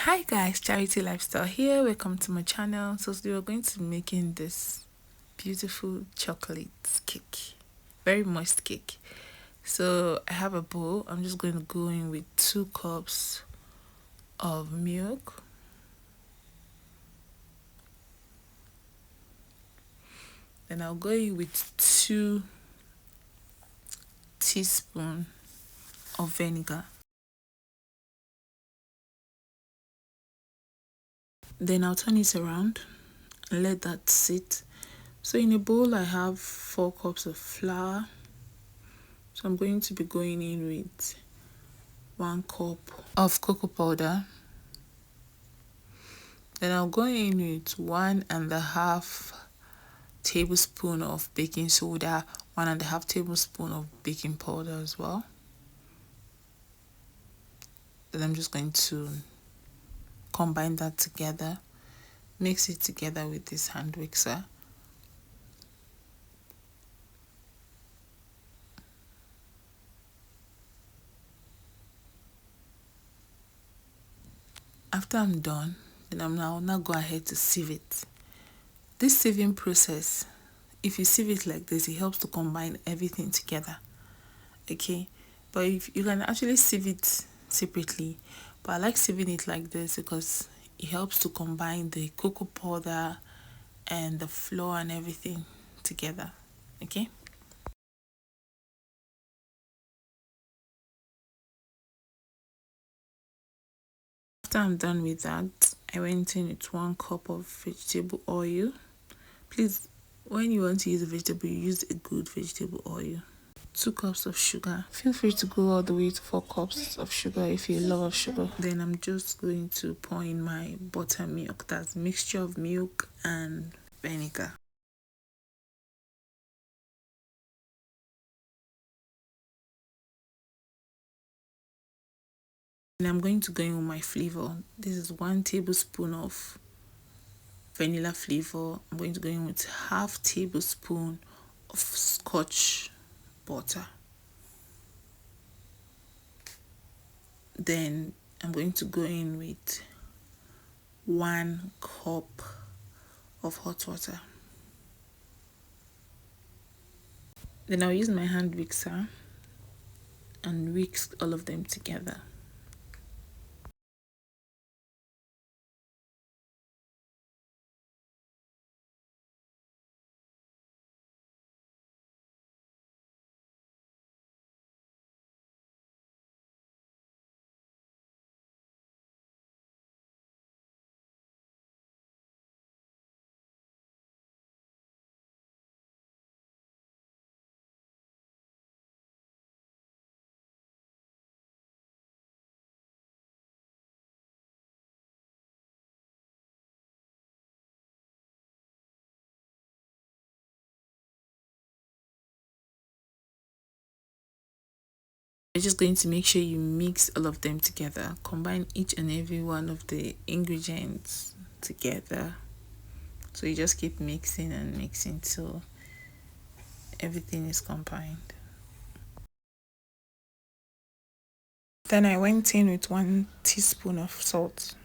Hi guys, Charity Lifestyle here. Welcome to my channel. So today we're going to be making this beautiful chocolate cake, very moist cake. So I have a bowl. I'm just going to go in with 2 cups of milk. Then I'll go in with 2 teaspoons of vinegar. Then I'll turn it around and let that sit. So in a bowl I have 4 cups of flour. So I'm going to be going in with 1 cup of cocoa powder. Then I'll go in with 1.5 tablespoon of baking soda, 1.5 tablespoon of baking powder as well. Then I'm just going to combine that together, mix it together with this hand mixer. After I'm done, then I'm now go ahead to sieve it. This sieving process, if you sieve it like this, it helps to combine everything together. Okay, but if you can actually sieve it separately, but I like sieving it like this because it helps to combine the cocoa powder and the flour and everything together. Okay, after I'm done with that, I went in with 1 cup of vegetable oil. Please, when you want to use a vegetable, you use a good vegetable oil. 2 cups of sugar. Feel free to go all the way to 4 cups of sugar if you love sugar. Then I'm just going to pour in my buttermilk. That's mixture of milk and vinegar. And I'm going to go in with my flavor. This is 1 tablespoon of vanilla flavor. I'm going to go in with half tablespoon of scotch butter. Then I'm going to go in with 1 cup of hot water. Then I'll use my hand mixer and mix all of them together. You're just going to make sure you mix all of them together. Combine each and every one of the ingredients together. So you just keep mixing and mixing till everything is combined. Then I went in with 1 teaspoon of salt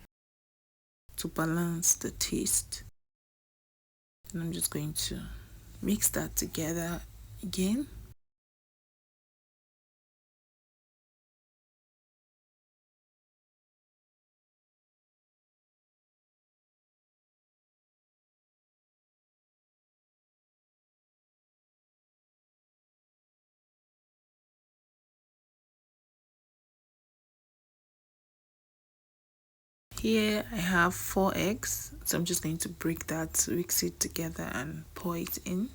to balance the taste. And I'm just going to mix that together again. Here I have 4 eggs, so I'm just going to break that, mix it together and pour it in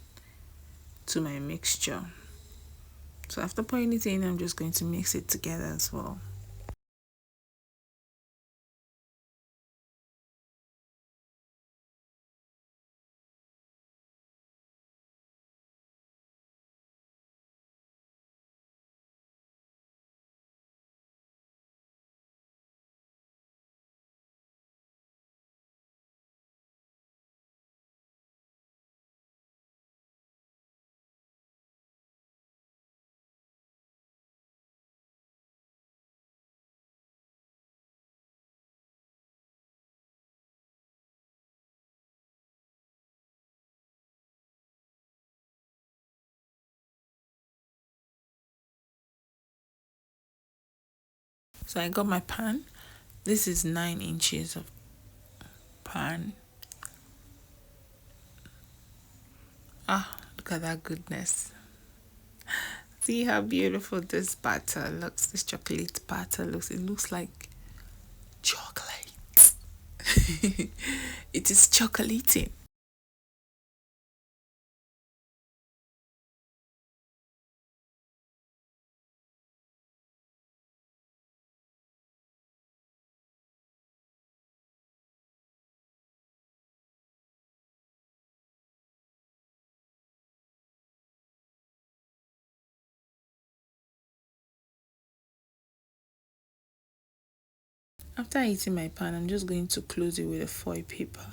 to my mixture. So after pouring it in, I'm just going to mix it together as well. So I got my pan. This is 9 inches of pan. Ah, look at that goodness. See how beautiful this batter looks. This chocolate batter looks. It looks like chocolate. It is chocolating. After heating my pan, I'm just going to close it with a foil paper.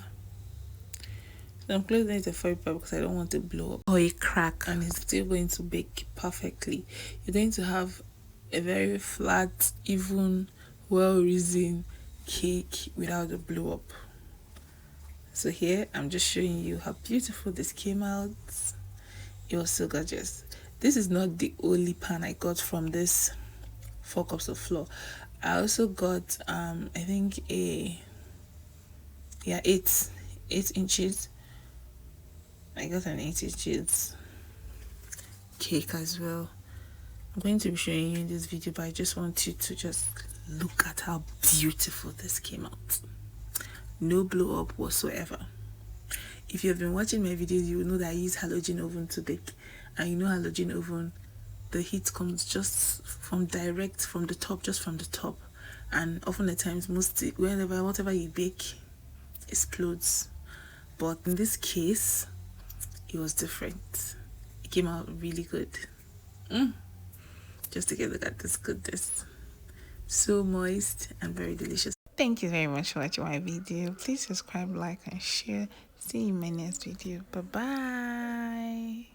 So I'm closing it with a foil paper because I don't want to blow up or a crack, and it's still going to bake perfectly. You're going to have a very flat, even, well-risen cake without a blow up. So here I'm just showing you how beautiful this came out. It was so gorgeous. This is not the only pan I got from this 4 cups of flour. I also got I think a 8 inches. I got an 8 inches cake as well. I'm going to be showing you in this video, but I just want you to just look at how beautiful this came out. No blow up whatsoever. If you have been watching my videos, you will know that I use halogen oven to bake, and you know halogen oven, the heat comes just from the top, just from the top, and often at times whatever you bake explodes. But in this case, it was different. It came out really good. Just take a look at this goodness. So moist and very delicious. Thank you very much for watching my video. Please subscribe, like, and share. See you in my next video. Bye bye.